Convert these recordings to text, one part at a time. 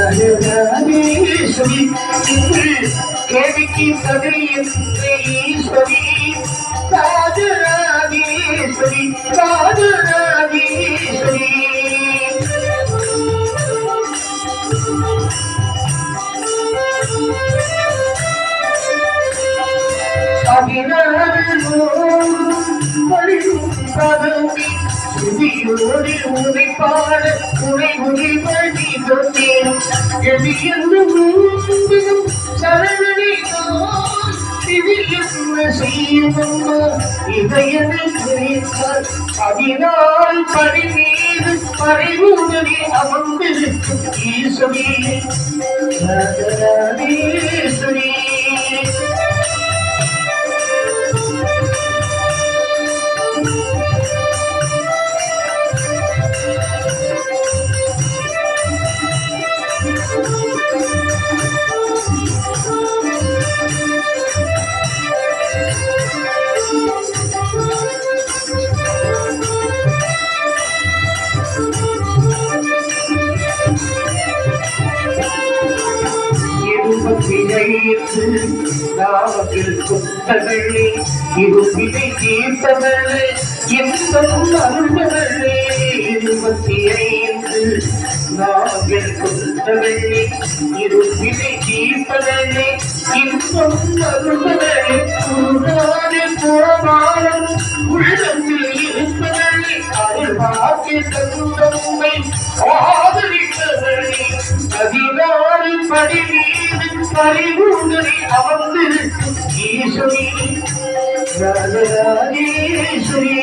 ராஜராஜேஸ்வரி கேவிக்கு சதீஸ்வரி ராஜராஜேஸ்வரி ராஜராஜேஸ்வரி உன்னை பாட உனை உரிமை தொட்டேன் சரணனை செய்யுமம்மா இதயனை குறித்தால் அதனால் படி மீது பறிவுடனே அமர்ந்திருக்கும் ஈஸ்வரி ராஜராஜேஸ்வரி குத்தவள்ளே இருப்பினை தீர்த்தவள்ளே எந்தம் அருள்வள்ளே 25 நாங்கள் குத்தவள்ளே இருப்பினை தீர்த்தவள்ளே இன்பம் அருள்வள்ளே குருநாடு போவாரம் உள்ளத்தில் இருப்பவள்ளே அருள்வாக்கி தந்தம்மை ஆதரித்தவள்ளே 16 படி மீது பறிவுடனே அமர்ந்திருக்கும் ஈஸ்வரி ராஜராஜேஸ்வரி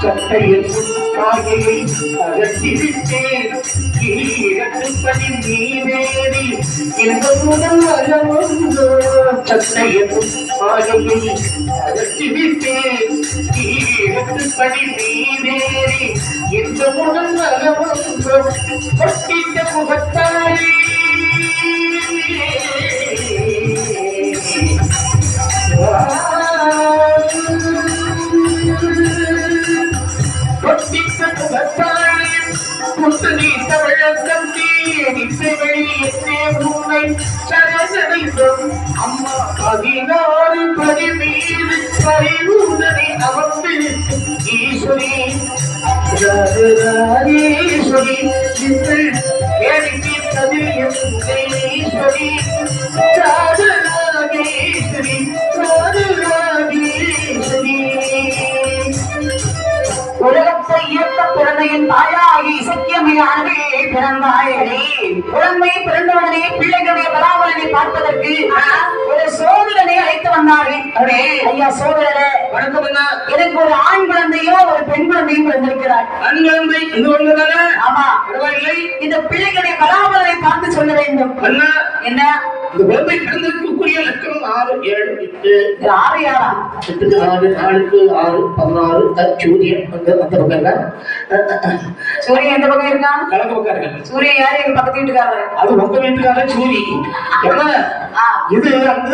கட்டையில் காகையை அகற்றிவிட்டேன் படி மீதேறி இந்த முதல் அறவந்தோ சட்டையில் காகையை அகற்றிவிட்டேன் படி மீதேறி இந்த முதல் அறவந்தோ கொட்டிட்ட முகத்தாலே அம்மா 16 படி மீது பறிவுடனே அமர்ந்திருக்கும் ஈஸ்வரி ராஜராஜேஸ்வரி கேட்கிறது ஈஸ்வரி ராஜராஜேஸ்வரி ராஜராஜேஸ்வரி உலகத்தை இயக்க பிறந்தையின் தாயாகி இசக்கியமையானே பிறந்தாயே குழந்தை பிறந்தவுடனே பிள்ளைகளுடைய பராமரனை பார்ப்பதற்கு ஒரு சோதரனை அழைத்து வந்தார்கள். ஐயா சோதரே வணக்கம். எனக்கு ஒரு ஆண் குழந்தையோ ஒரு பெண் குழந்தையும் பிறந்திருக்கிறார். ஆண் குழந்தை இது ஒன்றுதானே? ஆமா. பரவாயில்லை. இந்த பிள்ளைகளுடைய பராமரனை பார்த்து சொல்ல வேண்டும். அண்ணா என்ன இந்த குழந்தை பிறந்திருக்கக்கூடிய லட்சம் 6 7 8 6 யாரா 8 6 4 6 16 சூரியன் அந்த பக்கம் சூரியன் எந்த பக்கம் இருக்கான்? கிழக்கு பக்கம் இருக்கான். சூரியன் யாரு? எங்க பக்கத்து வீட்டுக்காரரு. அது உங்க வீட்டுக்காரர் சூரி. என்ன இது அந்த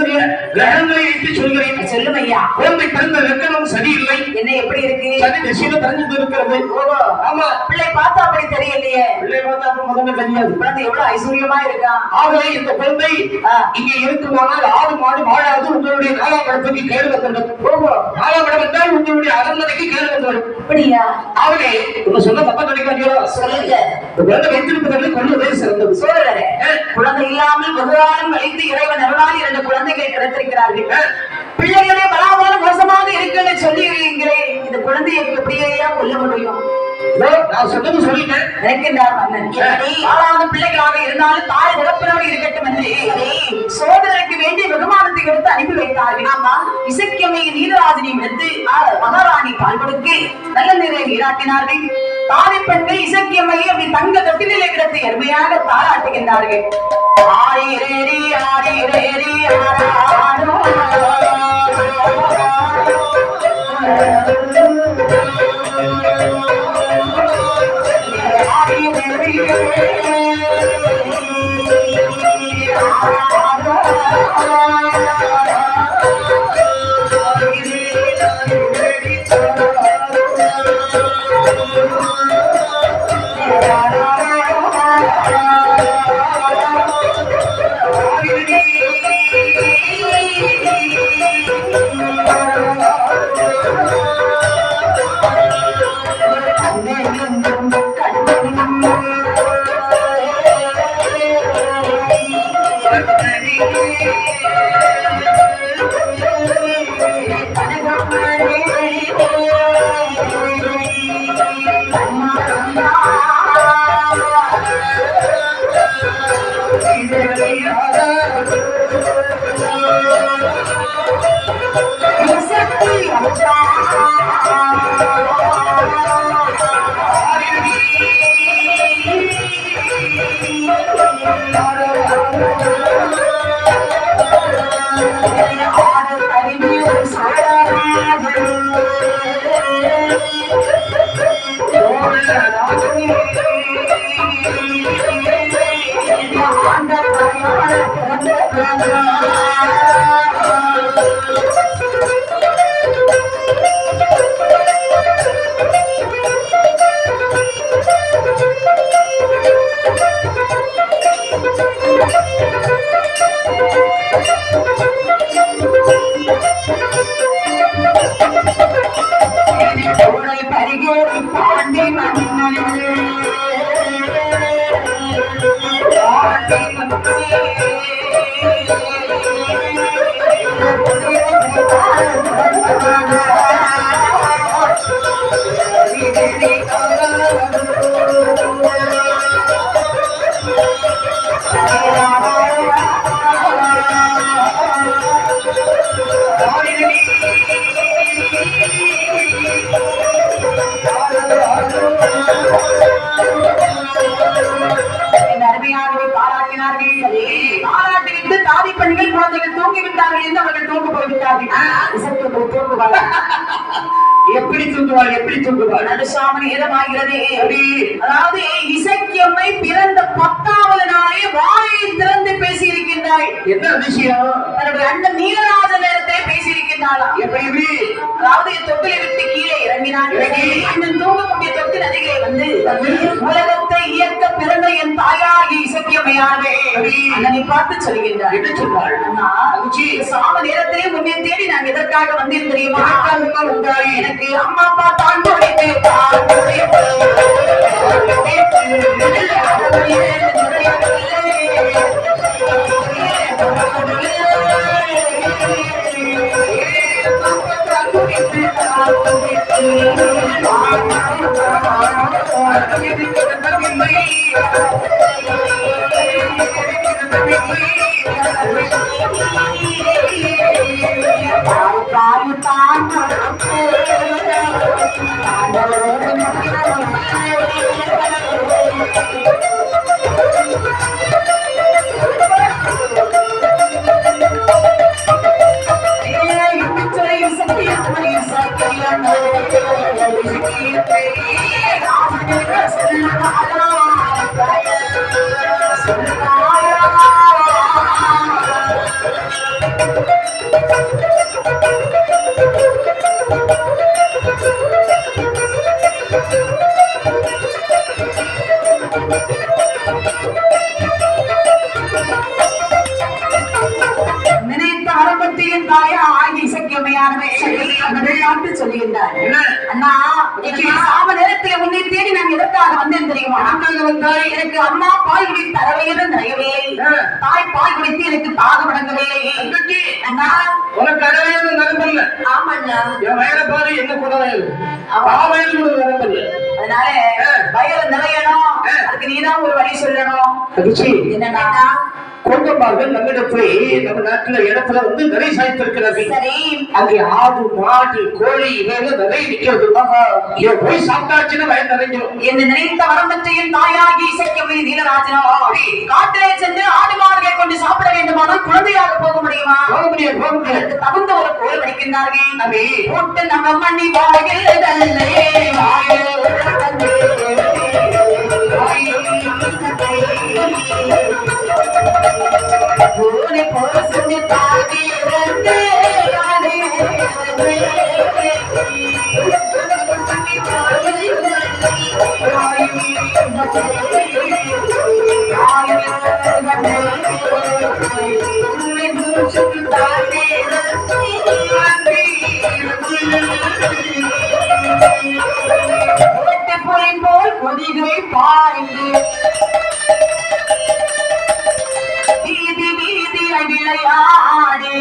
கிரகங்களை வைத்து சொல்கிறேன். சொல்லுங்க ஐயா. குழந்தை பிறந்த லட்சணம் சரியில்லை. என்ன எப்படி இருக்கு? சரி திசையில தெரிஞ்சு இருக்கிறது. ஓஹோ ஆமா. பிள்ளை பார்த்தா அப்படி தெரியலையே. பிள்ளை பார்த்தா அப்ப முதல்ல தெரியாது. குழந்தை எவ்வளவு ஐஸ்வர்யமா இருக்கா. ஆகவே இந்த குழந்தை இங்க இருக்குமானால் ஆடு மாடு வாழாது. உங்களுடைய 4ஆம் இடத்துக்கு கேடு வந்துடும். ஓஹோ 4ஆம் இடம் என்றால் உங்களுடைய அரண்மனைக்கு கேடு வந்துடும். அப்படியா? ஆகவே உங்க சொன்ன தப்பா நினைக்காதீங்களா? சொல்லுங்க. குழந்தை வைத்திருப்பதற்கு கொள்வதே சிறந்தது. சோழரே குழந்தை இல்லாமல் பகவான் கழித்து இறைவன் அருளால் 2 குழந்தைகள் கிடைத்திருக்கிறார்கள். பிள்ளைகளே பலாவான மோசமாக இருக்குன்னு சொல்லியிருக்கிறே. இந்த குழந்தையை எப்படியே கொல்ல முடியும்? நான் சொன்னது சொல்லிட்டேன். பிள்ளைகளாக இருந்தாலும் தாய் நிரப்பனோடு இருக்கட்டும் என்று சோதனைக்கு வேண்டிய வெகுமானத்தை கொடுத்து அனுப்பி வைத்தார்கள். ஆமா இசக்கியம்மையின் நீலராஜனை எடுத்து மகாராணி கால் கொடுத்து நல்ல நிறை நீராட்டினார்கள். தாரை பெண்கள் இசக்கியம்மையை அப்படி தங்க தொட்டிலே கிடத்து எருமையாக தாராட்டுகின்றார்கள். ஆரேரே ஆரே பாராட்டிவிட்டு தாதி பெண்கள் குழந்தைகள் தூங்கிவிட்டார்கள் என்று அவர்கள் தூங்க போய்விட்டார்கள். எப்படி தூங்குவாள் எப்படி தூங்குவாள்? நடுசாமி நேரமாகிறது. அதாவது இசக்கியம்மை பிறந்த 10வது நாளே வாயை திறந்து பேசியிருக்கின்றாய். என்ன விஷயம்? தன்னுடைய அண்ணன் நீலராஜ நேரத்தை பேசியிருக்கின்றாளா? எப்படி? அதாவது தொட்டிலை விட்டு கீழே இறங்கினான். அண்ணன் தூங்கக்கூடிய தொட்டில் அருகிலே வந்து உலகத்தை இயக்க பிறந்த என் தாயாகி இசக்கியம்மையானவே அண்ணனை பார்த்து சொல்கின்றார். என்ன சொல்வாள்? அண்ணா சாம நேரத்திலே முன்னே தேடி நான் எதற்காக வந்தேன் தெரியுமா? எனக்கு அம்மா அப்பா தான் கொடுத்து நினைத்த ஆரம்பத்தையும் தாயா ஆகி இசக்கியமையானவே விளையாட்டு சொல்லுகின்றார். அண்ணா சாம நேரத்தில் உன்னை தேடி நான் எதற்காக வந்தேன் தெரியுமா? எனக்கு அம்மா பால் குடி தரவையிலும் நிறையவில்லை. தாய் பால் குடித்து எனக்கு தாகம் அடங்கவில்லை. அண்ணா உனக்கு அறவையில நிரம்பல்ல. ஆமாண்ணா என் வயலை பாரு என்ன கூட நிரம்பல்ல. அதனால வயல நிறையணும். அதுக்கு நீதான் ஒரு வழி சொல்லணும். என்னன்னா கோங்கம்பார்கள் நம்மிடத்திலே நம்ம நாட்டுல இடத்துல வந்து நிறைய சாய்த்திருக்கிறார்கள். சரி அங்கே ஆடு மாடு கோழி இவைகள் நிறைய நிற்கிறது. இவன் போய் சாப்பிட்டாச்சுன்னா வயல் நிறைஞ்சிடும். என்று நினைத்த வரம்பற்றையும் தாயாகி இசைக்கமை நீலராஜனோ காட்டிலே சென்று ஆடு மாடுகளை கொண்டு சாப்பிட வேண்டுமானால் குழந்தையாக போக முடியுமா? போக முடியாது போக முடியாது. தகுந்த ஒரு கோல் படிக்கின்றார்கள். அவை போட்டு நம்ம மண்ணி வாயில் பொறுத்து தாடி வந்து போல் கொடிகளை பாய்ந்து வீதி வீதி விளையாடி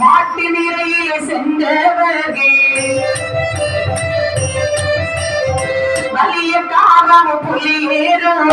மாட்டு நிறையில் சென்றவர்கள் வலிய காகம் புலியேறும்